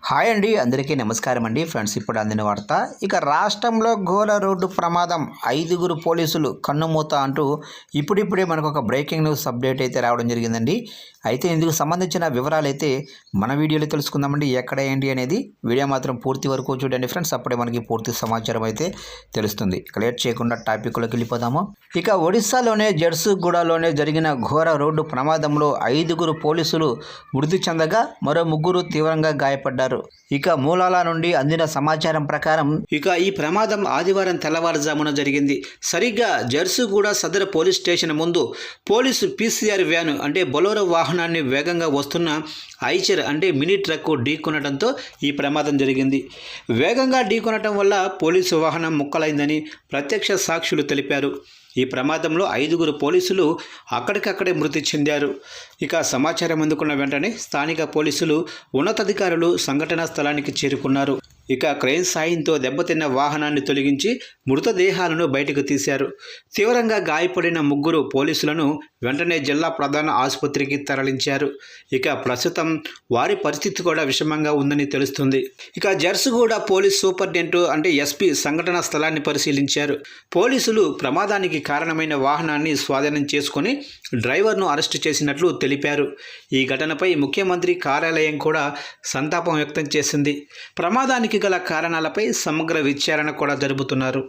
Hi అండి, అందరికీ నమస్కారం అండి. ఫ్రెండ్స్, ఇప్పుడు అందిన వార్త. ఇక రాష్ట్రంలో ఘోర రోడ్డు ప్రమాదం, 5గురు పోలీసులు కన్నుమూత అంటూ ఇప్పుడిప్పుడే మనకు ఒక బ్రేకింగ్ న్యూస్ అప్డేట్ అయితే రావడం జరిగిందండి. అయితే ఇందుకు సంబంధించిన వివరాలు అయితే మన వీడియోలో తెలుసుకుందామండి. ఎక్కడ ఏంటి అనేది వీడియో మాత్రం పూర్తి వరకు చూడండి ఫ్రెండ్స్, అప్పుడే మనకి పూర్తి సమాచారం అయితే తెలుస్తుంది. లేట్ చేయకుండా టాపిక్లోకి వెళ్ళిపోదాము. ఇక ఒడిశాలోనే జర్సుగూడలోనే జరిగిన ఘోర రోడ్డు ప్రమాదంలో 5గురు పోలీసులు మృతి చెందగా మరో 3 తీవ్రంగా గాయపడ్డారు. ఇక మూలాల నుండి అందిన సమాచారం ప్రకారం ఈ ప్రమాదం ఆదివారం తెల్లవారుజామున జరిగింది. సరిగ్గా జర్సుగూడ సదర్ పోలీస్ స్టేషన్ ముందు పోలీసు పీసీఆర్ వ్యాను అంటే బొలోరో వాహనాన్ని వేగంగా వస్తున్న ఐచర్ అంటే మినీ ట్రక్ ఢీకొనడంతో ఈ ప్రమాదం జరిగింది. వేగంగా ఢీకొనడం వల్ల పోలీసు వాహనం ముక్కలైందని ప్రత్యక్ష సాక్షులు తెలిపారు. ఈ ప్రమాదంలో 5గురు పోలీసులు అక్కడికక్కడే మృతి చెందారు. ఇక సమాచారం అందుకున్న వెంటనే స్థానిక పోలీసులు ఉన్నతాధికారులు సంఘటనా స్థలానికి చేరుకున్నారు. ఇక క్రెయిన్ సాయంతో దెబ్బతిన్న వాహనాన్ని తొలగించి మృతదేహాలను బయటకు తీశారు. తీవ్రంగా గాయపడిన 3 పోలీసులను వెంటనే జిల్లా ప్రధాన ఆసుపత్రికి తరలించారు. ఇక ప్రస్తుతం వారి పరిస్థితి కూడా విషమంగా ఉందని తెలుస్తుంది. ఇక జర్సుగూడ పోలీస్ సూపరింటెండెంట్ అంటే ఎస్పీ సంఘటనా స్థలాన్ని పరిశీలించారు. పోలీసులు ప్రమాదానికి కారణమైన వాహనాన్ని స్వాధీనం చేసుకుని డ్రైవర్ను అరెస్టు చేసినట్లు తెలిపారు. ఈ ఘటనపై ముఖ్యమంత్రి కార్యాలయం కూడా సంతాపం వ్యక్తం చేసింది. ప్రమాదానికి గల కారణాలపై సమగ్ర విచారణ కూడా జరుపుతున్నారు.